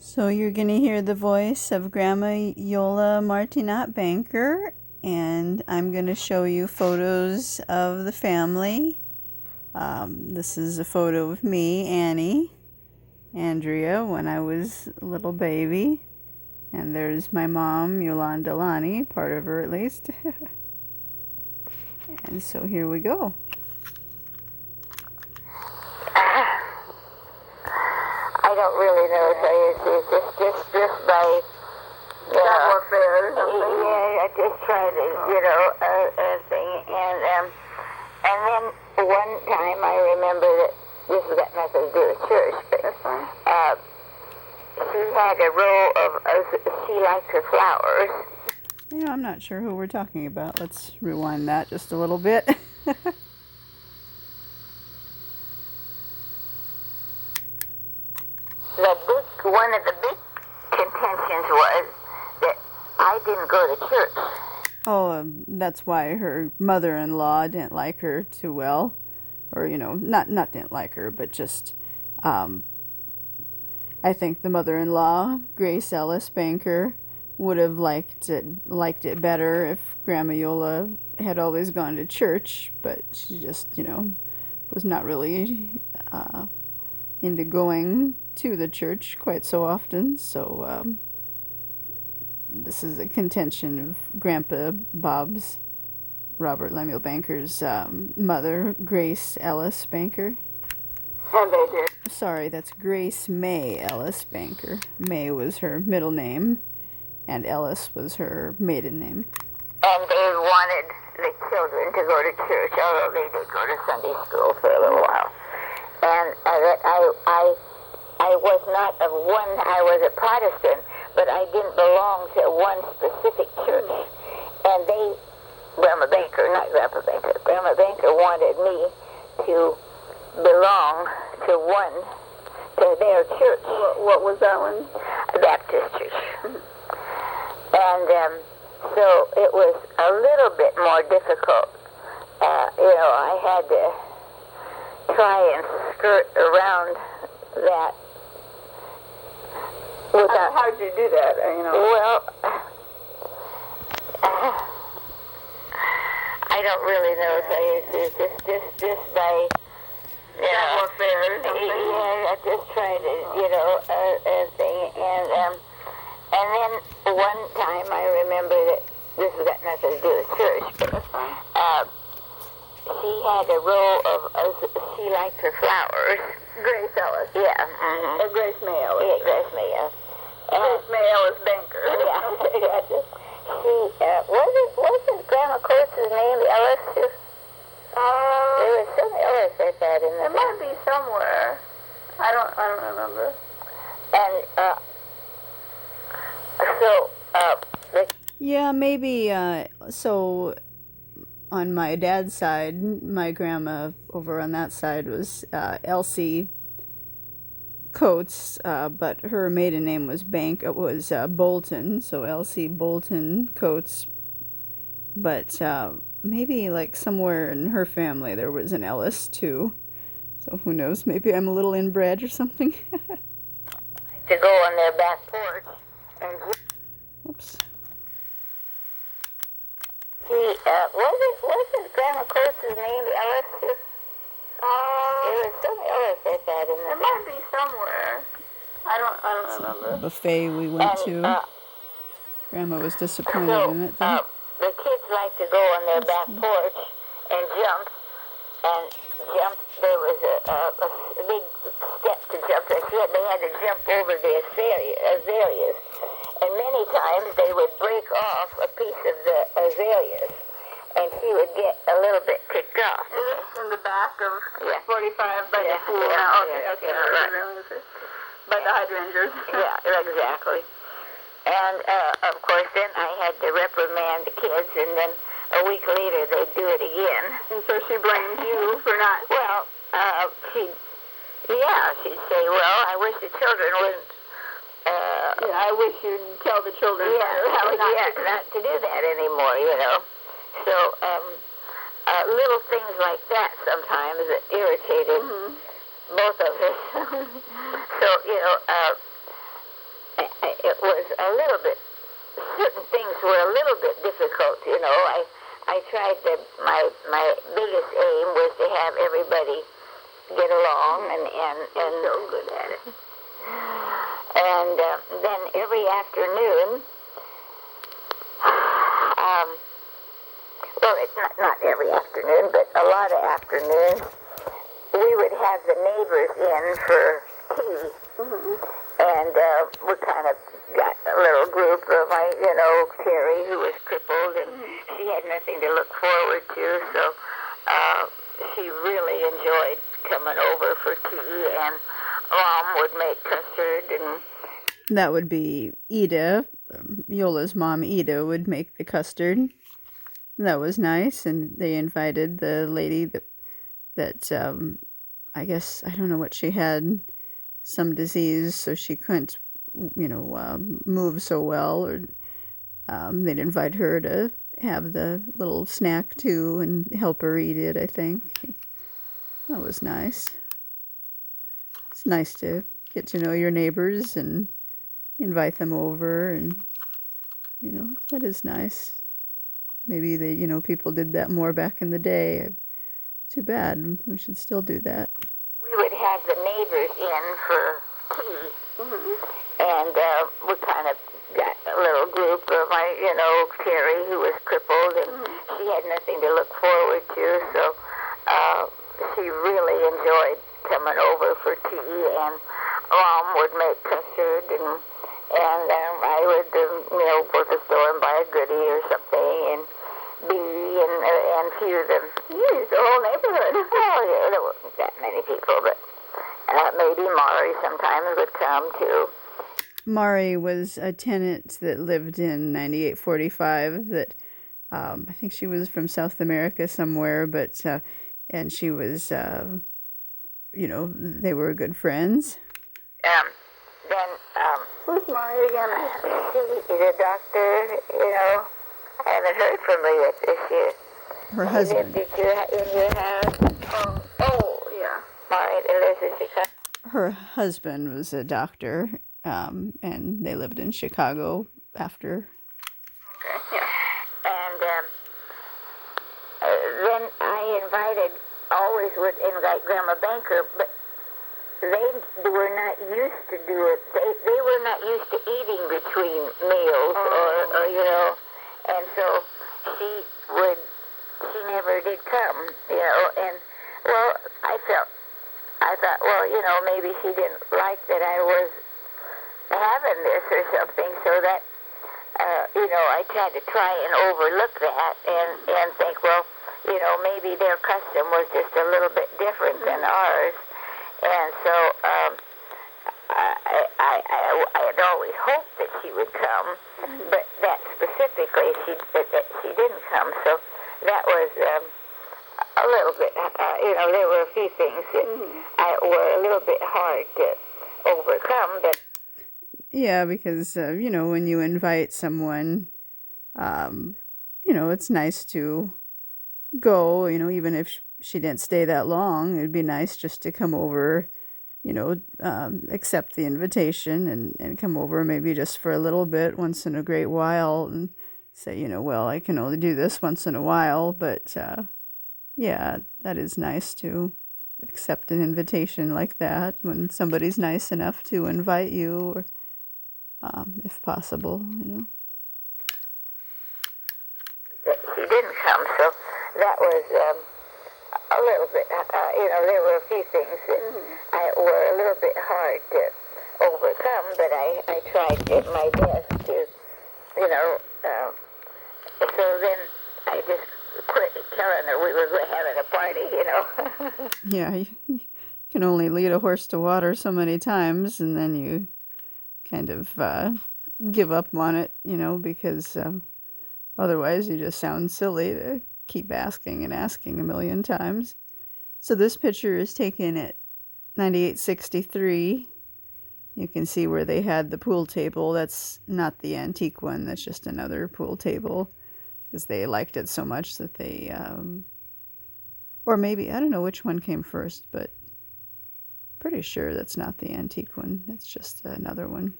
So you're going to hear the voice of Grandma Iole Martinat Banker, and I'm going to show you photos of the family. This is a photo of me, Annie, Andrea, when I was a little baby. And there's my mom, Yolanda Lani, part of her at least. And so here we go. I don't really know if I just by more fair or something. I just tried to thing, and then one time I remember that this has got nothing to do with church, but That's fine. She had a row of she liked her flowers. You know, I'm not sure who we're talking about. Let's rewind that just a little bit. One of the big contentions was that I didn't go to church. Oh, that's why her mother-in-law didn't like her too well. Or, you know, not didn't like her, but just, I think the mother-in-law, Grace Ellis Banker, would have liked it better if Grandma Yola had always gone to church, but she just, you know, was not really into going to the church quite so often. So this is a contention of Grandpa Bob's, Robert Lemuel Banker's mother, Grace Ellis Banker. And they did. Sorry, that's Grace May Ellis Banker. May was her middle name, and Ellis was her maiden name. And they wanted the children to go to church, although they did go to Sunday school for a little while. And I was not of one, I was a Protestant, but I didn't belong to one specific church. And Grandma Banker wanted me to belong to their church. What was that one? A Baptist church. And so it was a little bit more difficult. I had to try and skirt around that. How did you do that? Well, I don't really know if just by more fair or something. I just tried to thing, and then one time I remember that this has got nothing to do with church, but she had a row of she liked her flowers. Grace Ellis. Yeah. Mm-hmm. Grace May Ellis. Yeah, Grace May Ellis. Grace May Ellis Banker. Yeah. Wasn't Grandma Coates's name Ellis too? There was some Ellis I thought in the. It might be somewhere. I don't remember. And Yeah, maybe, so on my dad's side, my grandma over on that side was Elsie Coates, but her maiden name was Bolton, so Elsie Bolton Coates. But maybe like somewhere in her family there was an Ellis too. So who knows, maybe I'm a little inbred or something. to go on their back porch and Oops. wasn't Grandma Coates's name Ellis too? There was some Ellis I thought in the. It might be somewhere. I don't remember. Buffet we went to. Grandma was disappointed in it though. The kids like to go on their back porch and jump. There was a big step to jump. They had to jump over the azaleas. And many times they would break off a piece of the azaleas. And she would get a little bit kicked off. Is it in the back of 45 by the pool? Okay. Right. By the hydrangeas. Yeah, exactly. And, of course, then I had to reprimand the kids, and then a week later they'd do it again. And so she blamed you for not... Well, she'd say, well, I wish the children wouldn't... I wish you'd tell the children not to do that anymore, So, little things like that sometimes that irritated both of us. So, it was a little bit, certain things were a little bit difficult, you know. I tried to, my biggest aim was to have everybody get along and so good at it. And then every afternoon, well, it's not every afternoon, but a lot of afternoons, we would have the neighbors in for tea. And we kind of got a little group of, you know, Terry, who was crippled, and she had nothing to look forward to, so she really enjoyed coming over for tea, and Mom would make custard, and that would be Ida. Iola's mom, Ida, would make the custard. That was nice, and they invited the lady that I guess, I don't know what she had, some disease, so she couldn't, you know, move so well, or they'd invite her to have the little snack too and help her eat it, I think. That was nice. It's nice to get to know your neighbors and invite them over, and, you know, that is nice. Maybe they, you know, people did that more back in the day. Too bad. We should still do that. We would have the neighbors in for tea, and we kind of got a little group of, you know, Terry, who was crippled, and she had nothing to look forward to, so she really enjoyed coming over for tea, and Mom would make custard, and I would, you know, go to the store and buy a goodie or something, and and few of them used the whole neighborhood. Oh, yeah, there wasn't that many people, but maybe Mari sometimes would come too. Mari was a tenant that lived in 9845 that I think she was from South America somewhere, but and she was, you know, they were good friends. Then, who's Mari again? She's a doctor, you know. I haven't heard from her yet this year. Her husband. Lived in your house? Oh, yeah. Mari lives in Chicago. Her husband was a doctor, and they lived in Chicago after. Okay, yeah. And then I always would invite Grandma Banker, but they were not used to do it. They were not used to eating between meals, or you know, and so she never did come, you know, and well, I thought, well, you know, maybe she didn't like that I was having this or something, so that, you know, I tried to try and overlook that and think, well, you know, maybe their custom was just a little bit different than ours. And so I had always hoped that she would come, but that specifically, that she didn't come. So that was a little bit, you know, there were a few things that were a little bit hard to overcome. But yeah, because, you know, when you invite someone, you know, it's nice to go, you know, even if she didn't stay that long, it'd be nice just to come over, you know, accept the invitation and come over maybe just for a little bit once in a great while and say, you know, well, I can only do this once in a while, but yeah, that is nice to accept an invitation like that when somebody's nice enough to invite you, or if possible, you know. She didn't come, so that was a little bit, you know, there were a few things that were a little bit hard to overcome, but I tried my best to, you know, so then I just quit telling her we were having a party, you know. Yeah, you can only lead a horse to water so many times, and then you kind of give up on it, you know, because otherwise you just sound silly to keep asking and asking a million times. So this picture is taken at 9863. You can see where they had the pool table. That's not the antique one, that's just another pool table, because they liked it so much that they, or maybe, I don't know which one came first, but pretty sure that's not the antique one. It's just another one.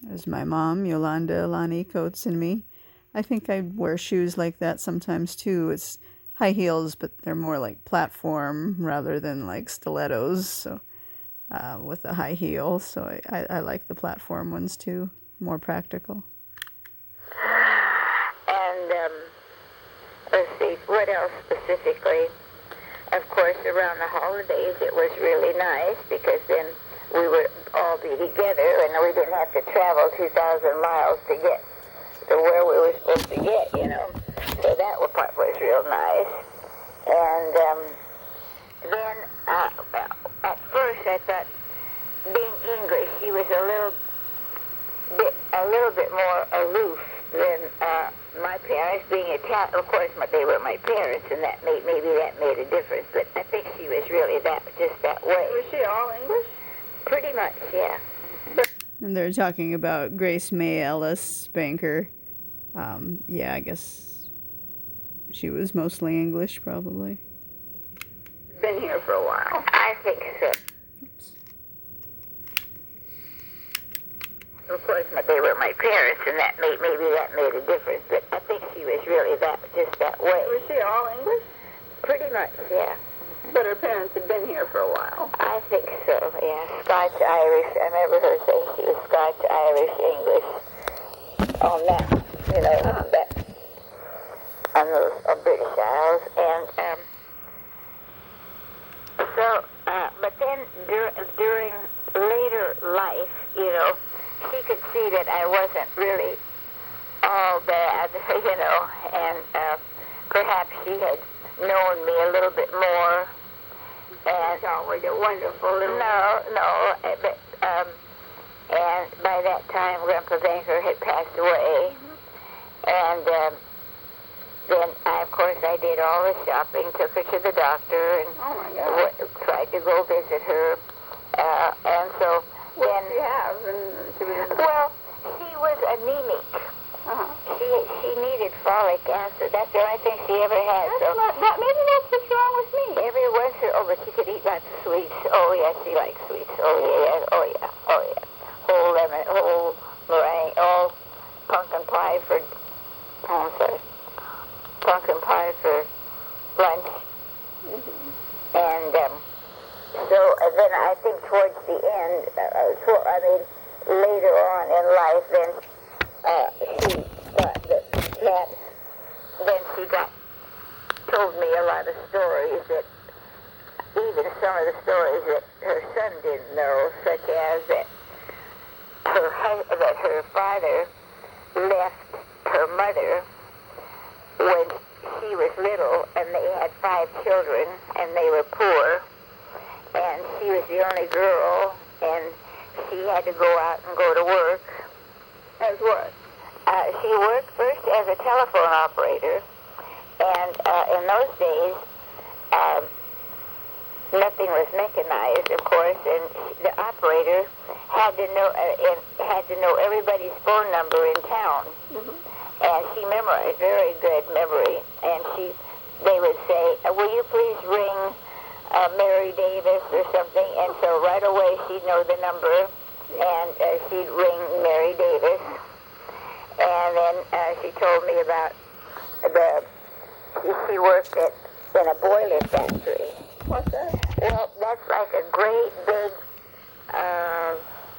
There's my mom, Yolanda, Lonnie, Coates, and me. I think I wear shoes like that sometimes too. It's high heels, but they're more like platform rather than like stilettos. So with a high heel, so I like the platform ones too, more practical. And let's see, what else specifically? Of course, around the holidays, it was really nice because then we would all be together and we didn't have to travel 2,000 miles to get to where we were supposed to get, you know. So that part was real nice. And then at first I thought, being English, he was a little bit more aloof than my parents. Being Italian, of course, they were my parents, and maybe that made a difference. But I think she was really just that way. Was she all English? Pretty much, yeah. And they're talking about Grace May Ellis Banker. Yeah, I guess she was mostly English, probably. Been here for a while. I think so. Oops. Of course, they were my parents, and maybe that made a difference. But I think she was really just that way. Was she all English? Pretty much, yeah. But her parents had been here for a while. I think so, yeah. Scotch, Irish. I remember her saying she was Scotch, Irish, English. On that, you know, on those British Isles. And but then during later life, you know, she could see that I wasn't really all bad, you know, and perhaps she had known me a little bit more. And always a wonderful little... No, but, and by that time, Grandpa Banker had passed away. And then, of course, I did all the shopping, took her to the doctor, and Oh, my God. tried to go visit her. And so What then... did she have? And she was... Well, she was anemic. She needed folic acid. That's the only thing she ever had. Maybe that's what's wrong with me. Every once in a while, but she could eat lots of sweets. Oh, yeah, she likes sweets. Oh, yeah, oh, yeah, oh, yeah. Whole lemon, whole meringue, all pumpkin pie for, pumpkin pie for lunch. And so then I think towards the end, later on in life, then she thought that perhaps, then she told me a lot of stories that, even some of the stories that her son didn't know, such as that her father left her mother when she was little, and they had 5 children, and they were poor, and she was the only girl, and she had to go out and go to work. As what? She worked first as a telephone operator, and in those days, nothing was mechanized, of course, and the operator had to know everybody's phone number in town. And she memorized, very good memory. And they would say, "Will you please ring Mary Davis or something?" And so right away she'd know the number, and she'd ring Mary Davis. And then she told me about she worked in a boiler factory. What's that? Well, that's like a great big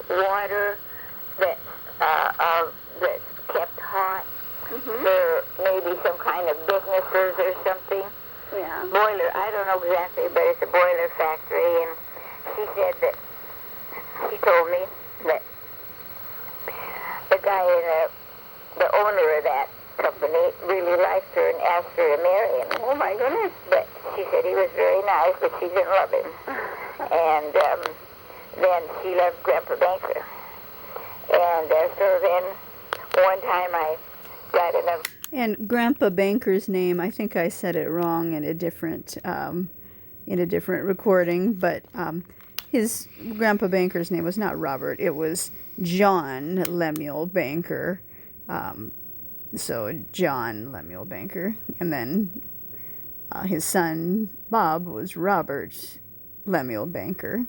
water that's kept hot for maybe some kind of businesses or something. Yeah. Boiler, I don't know exactly, but it's a boiler factory, and she said that, she told me that the guy the owner of that company really liked her and asked her to marry him. Oh, my goodness. But she said he was very nice, but she didn't love him. And then she left Grandpa Banker. And so then one time I got enough. And Grandpa Banker's name, I think I said it wrong in a different recording, but his Grandpa Banker's name was not Robert, it was John Lemuel Banker. So John Lemuel Banker, and then his son Bob was Robert Lemuel Banker.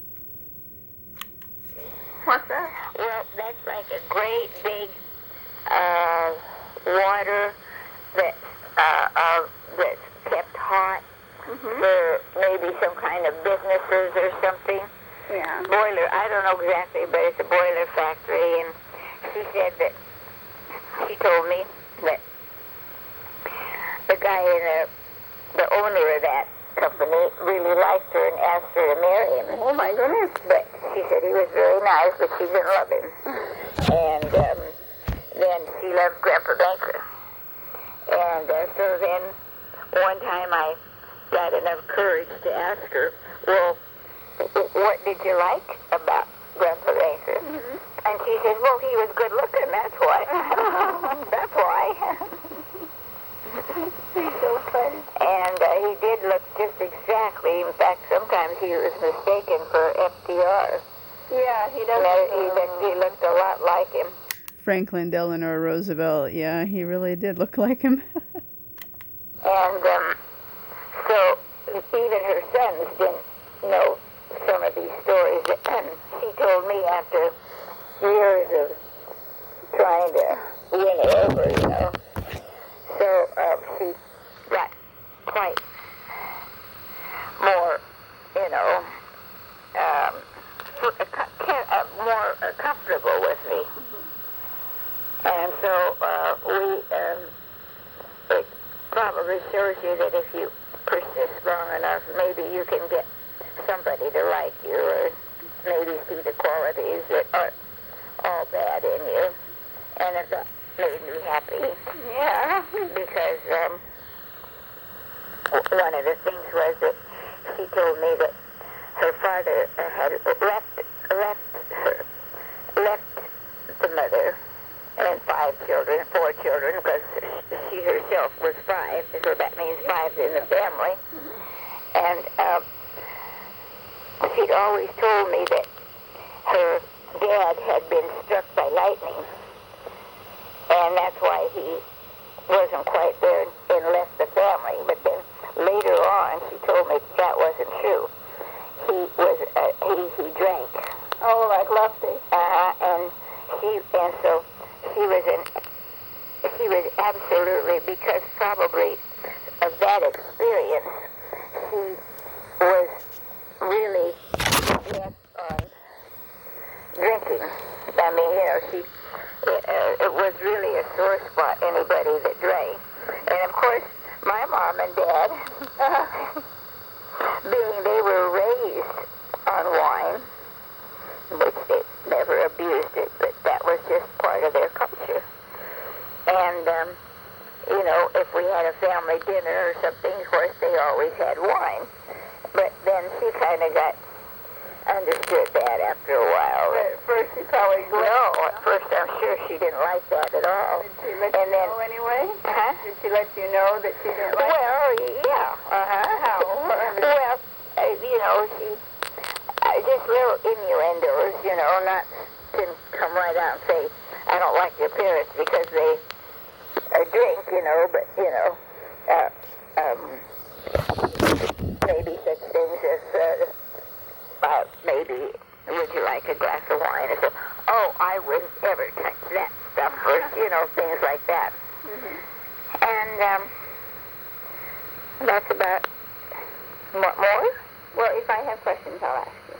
What's that? Well, that's like a great big water that's kept hot for maybe some kind of businesses or something. Yeah. Boiler, I don't know exactly, but it's a boiler factory, and she said that, she told me that the guy the owner of that company really liked her and asked her to marry him. Oh my goodness. But she said he was very nice, but she didn't love him. And then she loved Grandpa Banker. And so then one time I got enough courage to ask her, well, what did you like about Grandpa Banker? And she said, well, he was good looking, that's why. That's why. So funny. And he did look just exactly. In fact, sometimes he was mistaken for FDR. Yeah, he does. He looked a lot like him. Franklin Delano Roosevelt, yeah, he really did look like him. And so even her sons didn't know some of these stories. And she told me after years of trying to win her over, you know. So she got quite more, you know, more comfortable with me. And so it probably shows you that if you persist long enough, maybe you can get somebody to like you, or maybe see the qualities that aren't all bad in you. And that made me happy. Yeah. Because one of the things was that she told me that her father had left the mother and 4 children, because she herself was 5, so that means 5 in the family. And she'd always told me that her dad had been struck by lightning, and that's why he wasn't quite there and left the family. But then later on, she told me that wasn't true. He drank. Oh, like Lefty. And so she was absolutely, because probably of that experience, she was really bent on drinking. I mean, you know, it was really a sore spot, anybody that drank. And of course, my mom and dad, being they were raised on wine, which they never abused it, but that was just part of their culture. And, you know, if we had a family dinner or something, of course, they always had wine. But then she kind of understood that after a while. But at first she probably No, at first I'm sure she didn't like that at all. Did she let you know anyway? Huh? Did she let you know that she didn't like Well, yeah. How? Well, you know, she just little innuendos, you know, not to come right out and say, I don't like your parents because they drink, you know, but, you know, maybe such things as, maybe, would you like a glass of wine? And so, oh, I wouldn't ever touch that stuff, or, you know, things like that. And that's about, what more? Well, if I have questions, I'll ask you.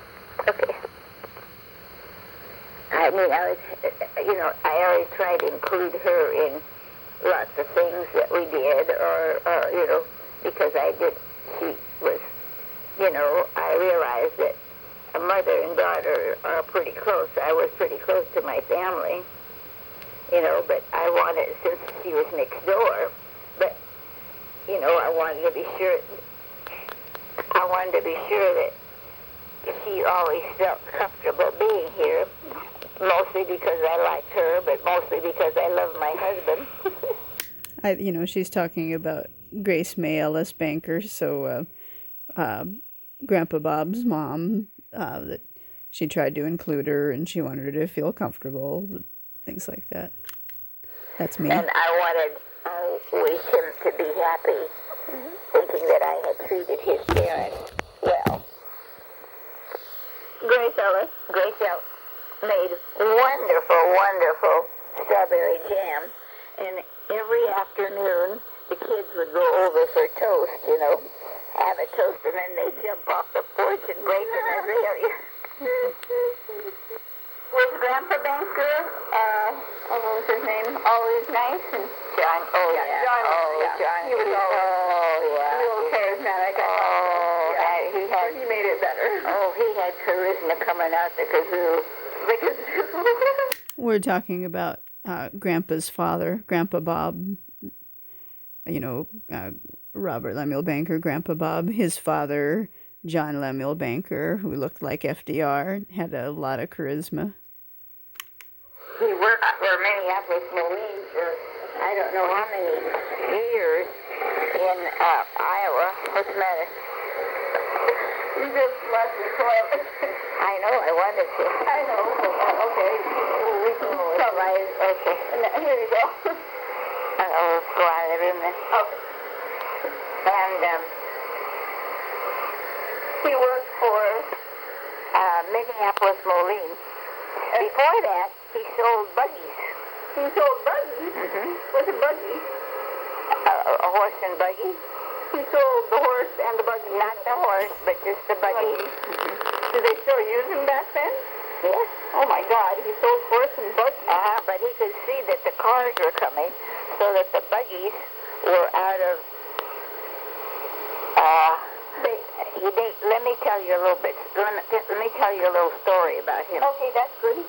Okay. I mean, I always try to include her in lots of things that we did, or you know, because she was, you know, I realized that a mother and daughter are pretty close. I was pretty close to my family, you know, but I wanted, since she was next door, but, you know, I wanted to be sure that she always felt comfortable being here, mostly because I liked her, but mostly because I love my husband. She's talking about Grace May Ellis Banker, so Grandpa Bob's mom, that she tried to include her and she wanted her to feel comfortable, things like that. That's me. And I wanted always him to be happy, thinking that I had treated his parents well. Grace Ellis. Grace Ellis. made wonderful, wonderful strawberry jam. And every afternoon, the kids would go over for toast, you know, have a toast, and then they'd jump off the porch and break in the azalea. Was Grandpa Banker, what was his name, always nice? And John, oh Yeah, yeah, John, oh yeah. John, He was oh yeah. a little charismatic. Oh, Yeah. he had, He made it better. oh, he had charisma coming out the kazoo. We're talking about Grandpa's father, Grandpa Bob, you know, Robert Lemuel Banker, Grandpa Bob. His father, John Lemuel Banker, who looked like FDR, had a lot of charisma. He worked for Minneapolis Marines for I don't know how many years in Iowa. What's the matter? You just left the toilet. I know, I wanted to. I know. Okay. We can summarize. Okay. Here you go. I'll go out of the room then. Okay. And He worked for Minneapolis Moline. Before that, he sold buggies. He sold buggies. Mm-hmm. What's a buggy? A horse and buggy. He sold the horse and the buggy. Not the horse, but just the buggy. Did they still use him back then? Yes. Oh my God, he sold horse and buggy. But he could see that the cars were coming, so that the buggies were out of. Let me tell you a little bit. Let me tell you a little story about him. Okay, that's good.